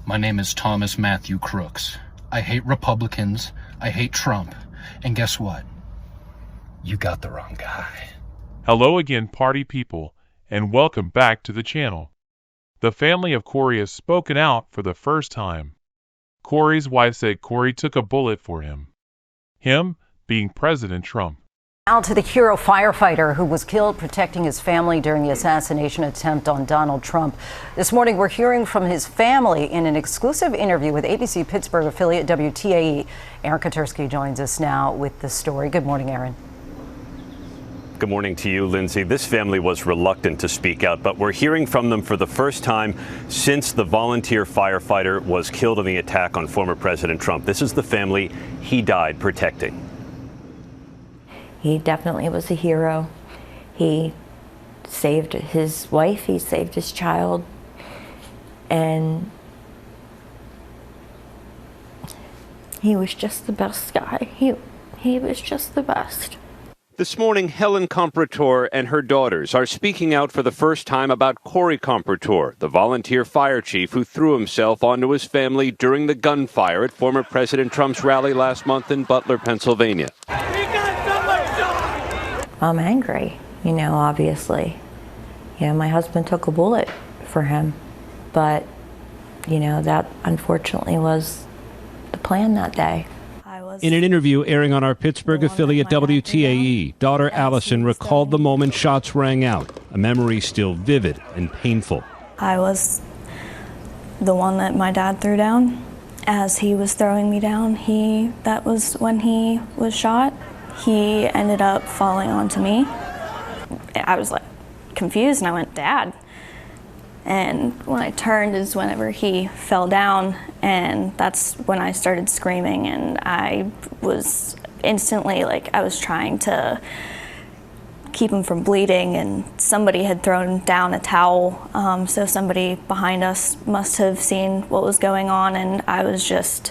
My name is Thomas Matthew Crooks. I hate Republicans, I hate Trump, and guess what? You got the wrong guy. Hello again, party people, and welcome back to the channel. The family of Corey has spoken out for the first time. Corey's wife said Corey took a bullet for him. Him being President Trump. Now to the hero firefighter who was killed protecting his family during the assassination attempt on Donald Trump. This morning, we're hearing from his family in an exclusive interview with ABC Pittsburgh affiliate WTAE. Aaron Katersky joins us now with the story. Good morning, Aaron. Good morning to you, Lindsay. This family was reluctant to speak out, but we're hearing from them for the first time since the volunteer firefighter was killed in the attack on former President Trump. This is the family he died protecting. He definitely was a hero. He saved his wife, he saved his child, and he was just the best guy. He was just the best. This morning, Helen Comprator and her daughters are speaking out for the first time about Corey Comprator, the volunteer fire chief who threw himself onto his family during the gunfire at former President Trump's rally last month in Butler, Pennsylvania. I'm angry, obviously. My husband took a bullet for him, but, that unfortunately was the plan that day. In an interview airing on our Pittsburgh affiliate WTAE, daughter Allison recalled the moment shots rang out, a memory still vivid and painful. I was the one that my dad threw down. As he was throwing me down, that was when he was shot. He ended up falling onto me. I was confused and I went, "Dad." And when I turned is whenever he fell down, and that's when I started screaming, and I was instantly I was trying to keep him from bleeding, and somebody had thrown down a towel, so somebody behind us must have seen what was going on, and I was just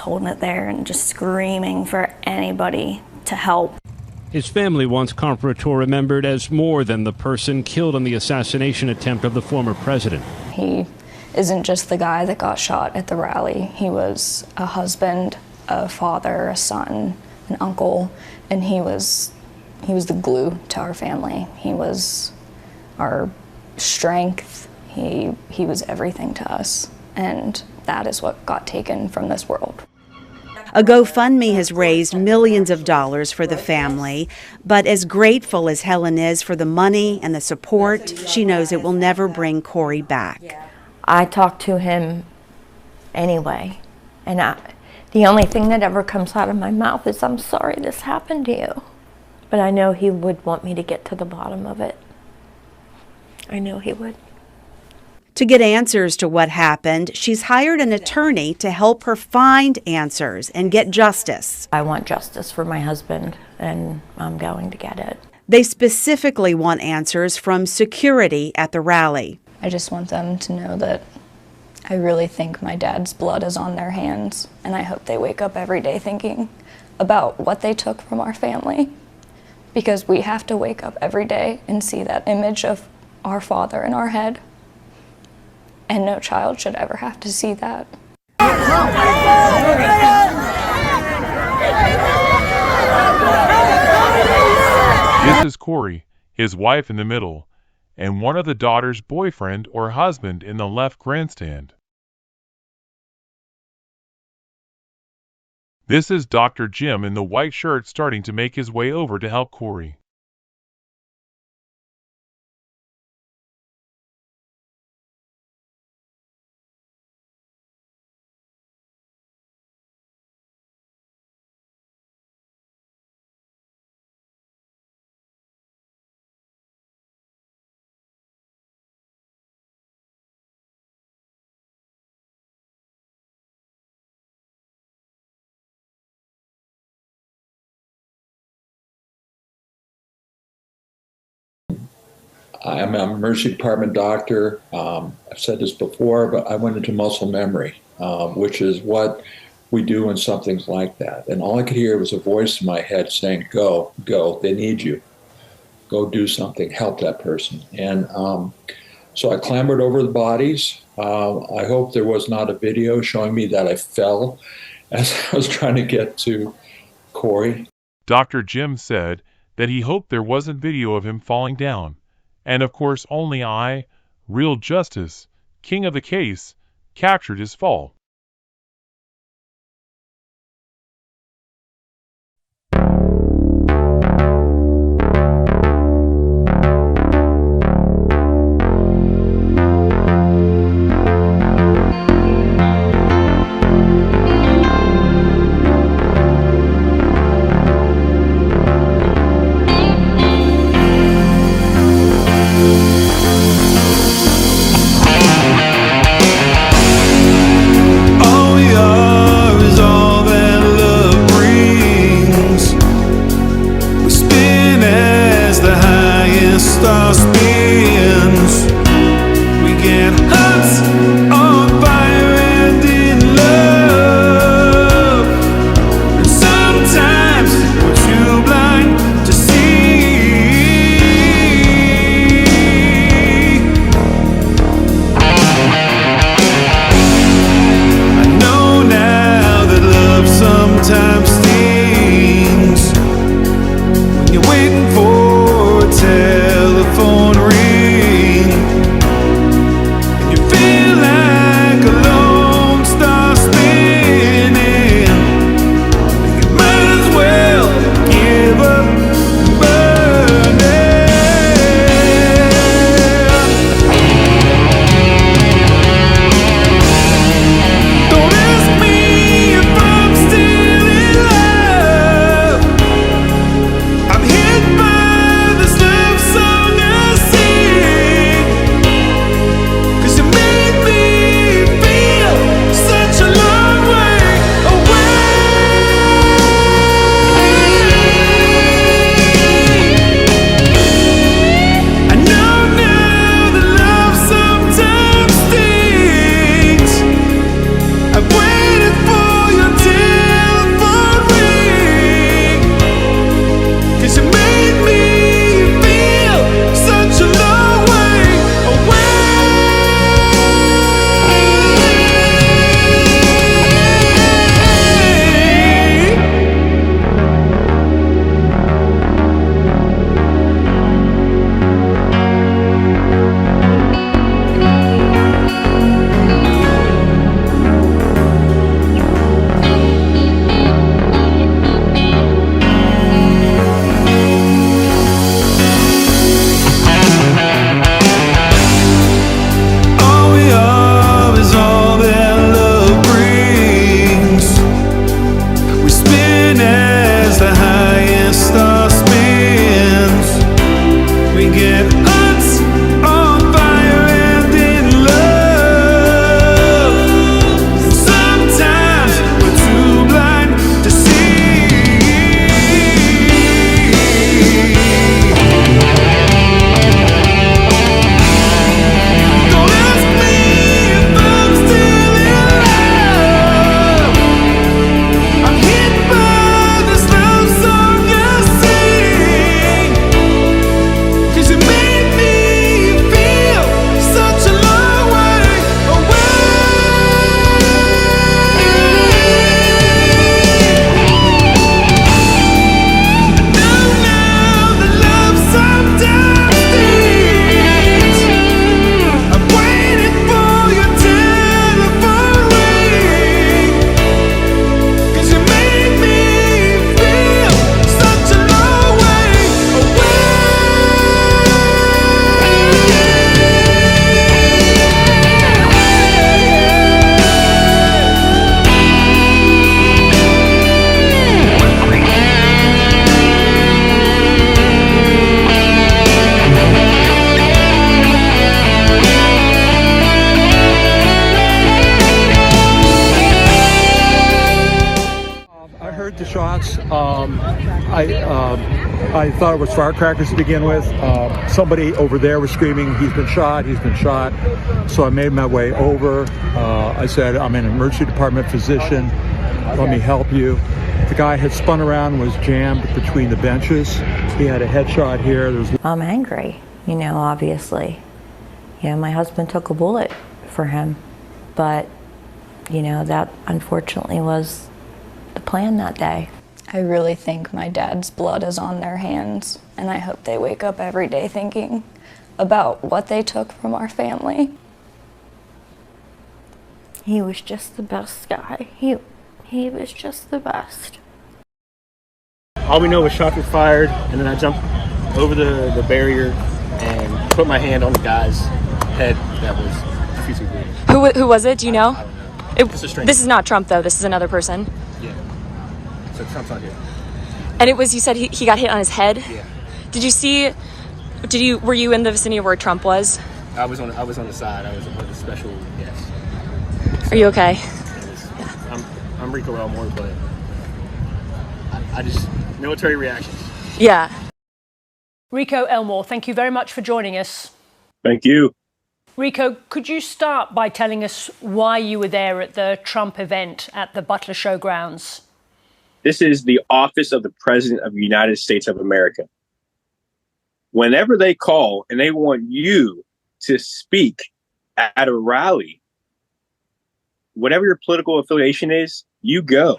holding it there and just screaming for anybody to help. His family wants Comprator remembered as more than the person killed in the assassination attempt of the former president. He isn't just the guy that got shot at the rally. He was a husband, a father, a son, an uncle, and he was the glue to our family. He was our strength. He was everything to us, and that is what got taken from this world. A GoFundMe has raised millions of dollars for the family, but as grateful as Helen is for the money and the support, she knows it will never bring Corey back. I talk to him anyway, and the only thing that ever comes out of my mouth is, "I'm sorry this happened to you." But I know he would want me to get to the bottom of it. I know he would. To get answers to what happened, she's hired an attorney to help her find answers and get justice. I want justice for my husband, and I'm going to get it. They specifically want answers from security at the rally. I just want them to know that I really think my dad's blood is on their hands, and I hope they wake up every day thinking about what they took from our family, because we have to wake up every day and see that image of our father in our head. And no child should ever have to see that. This is Corey, his wife in the middle, and one of the daughters' boyfriend or husband in the left grandstand. This is Dr. Jim in the white shirt starting to make his way over to help Corey. I'm an emergency department doctor. I've said this before, but I went into muscle memory, which is what we do when something's like that. And all I could hear was a voice in my head saying, go, go, they need you. Go do something, help that person. And So I clambered over the bodies. I hope there was not a video showing me that I fell as I was trying to get to Corey. Dr. Jim said that he hoped there wasn't video of him falling down. And of course only I, Real Justice, king of the case, captured his fall. shots. I thought it was firecrackers to begin with. Somebody over there was screaming, he's been shot, he's been shot. So I made my way over. I said, I'm an emergency department physician. Let me help you. The guy had spun around, was jammed between the benches. He had a headshot here. I'm angry, obviously. my husband took a bullet for him. But, that unfortunately was the plan that day. I really think my dad's blood is on their hands, and I hope they wake up every day thinking about what they took from our family. He was just the best guy. He was just the best. All we know was shots were fired, and then I jumped over the barrier and put my hand on the guy's head that was profusely bleeding. Who was it? Do you know? I don't know. It's a stranger. This is not Trump, though. This is another person. Yeah. So Trump's not here. And it was, you said he got hit on his head? Yeah. Were you in the vicinity of where Trump was? I was on the side. I was one of the special guests. Are you okay? I'm Rico Elmore, but I just, military reactions. Yeah. Rico Elmore, thank you very much for joining us. Thank you. Rico, could you start by telling us why you were there at the Trump event at the Butler Showgrounds? This is the office of the President of the United States of America. Whenever they call and they want you to speak at a rally, whatever your political affiliation is, you go.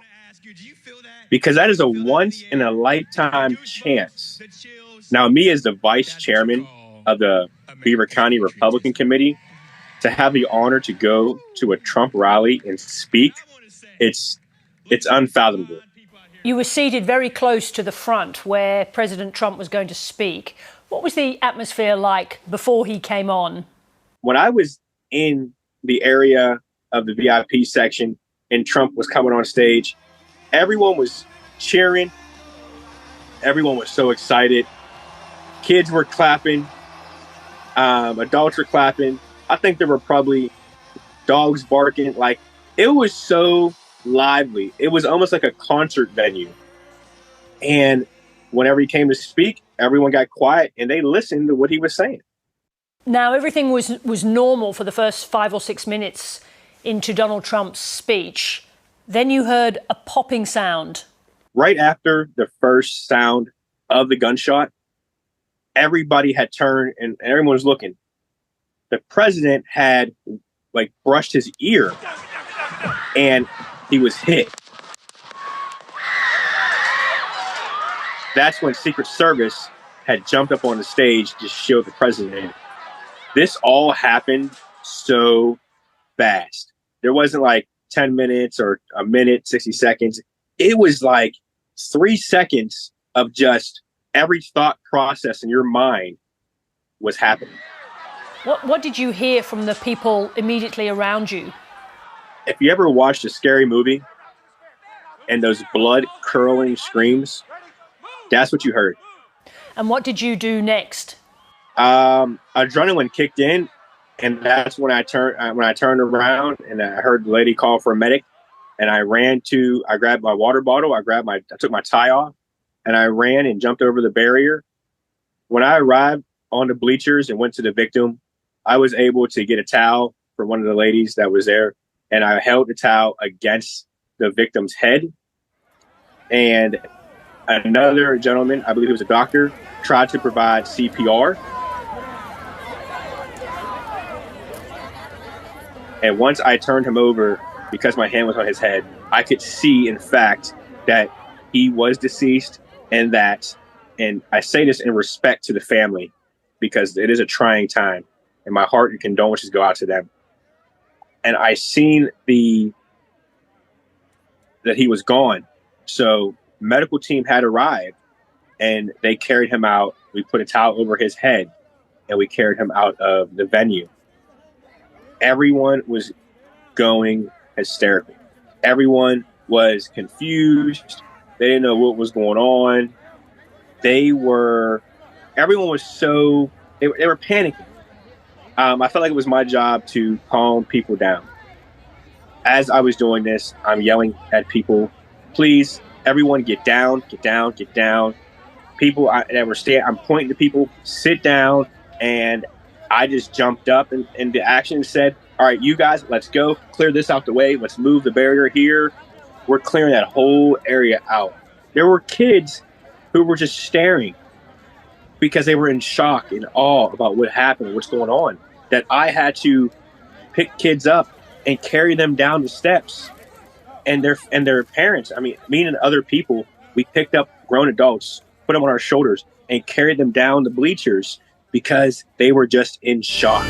Because that is a once in a lifetime chance. Now, me as the vice chairman of the Beaver County Republican Committee, to have the honor to go to a Trump rally and speak, it's unfathomable. You were seated very close to the front where President Trump was going to speak. What was the atmosphere like before he came on? When I was in the area of the VIP section and Trump was coming on stage, everyone was cheering. Everyone was so excited. Kids were clapping. Adults were clapping. I think there were probably dogs barking. Like, it was so lively. It was almost like a concert venue. And whenever he came to speak, everyone got quiet and they listened to what he was saying. Now, everything was normal for the first 5 or 6 minutes into Donald Trump's speech. Then you heard a popping sound. Right after the first sound of the gunshot, everybody had turned and everyone was looking. The president had brushed his ear and he was hit. That's when Secret Service had jumped up on the stage to shield the president. This all happened so fast. There wasn't 10 minutes or a minute, 60 seconds. It was 3 seconds of just every thought process in your mind was happening. What did you hear from the people immediately around you? If you ever watched a scary movie and those blood-curdling screams, that's what you heard. And what did you do next? Adrenaline kicked in, and that's when I turned around and I heard the lady call for a medic, and I grabbed my water bottle, I took my tie off, and I ran and jumped over the barrier. When I arrived on the bleachers and went to the victim, I was able to get a towel for one of the ladies that was there, and I held the towel against the victim's head. And another gentleman, I believe he was a doctor, tried to provide CPR. And once I turned him over, because my hand was on his head, I could see, in fact, that he was deceased, and I say this in respect to the family, because it is a trying time, and my heart and condolences go out to them. And I seen that he was gone. So medical team had arrived, and they carried him out. We put a towel over his head, and we carried him out of the venue. Everyone was going hysterical. Everyone was confused. They didn't know what was going on. Everyone was they were panicking. I felt like it was my job to calm people down. As I was doing this, I'm yelling at people, please, everyone get down, get down, get down. People that were I'm pointing to people, sit down, and I just jumped up and the action said, all right, you guys, let's go, clear this out the way, let's move the barrier here. We're clearing that whole area out. There were kids who were just staring because they were in shock and awe about what happened, what's going on. that I had to pick kids up and carry them down the steps, and their parents. I mean, me and other people, we picked up grown adults, put them on our shoulders, and carried them down the bleachers because they were just in shock.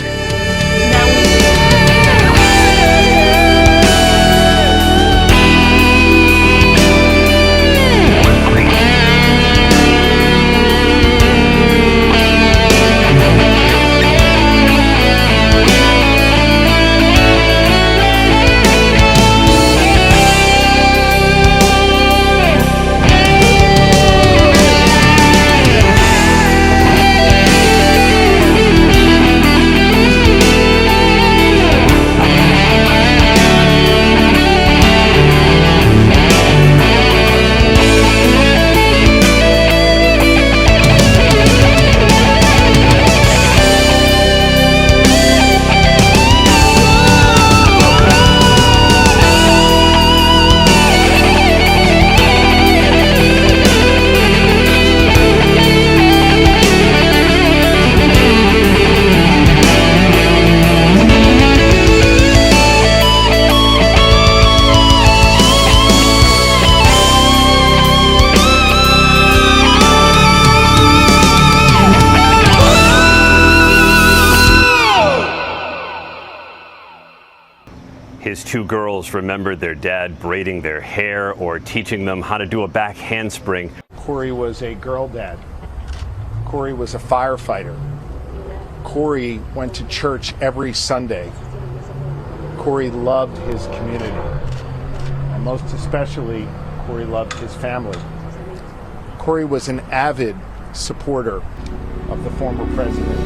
His two girls remembered their dad braiding their hair or teaching them how to do a back handspring. Corey was a girl dad. Corey was a firefighter. Corey went to church every Sunday. Corey loved his community. And most especially, Corey loved his family. Corey was an avid supporter of the former president.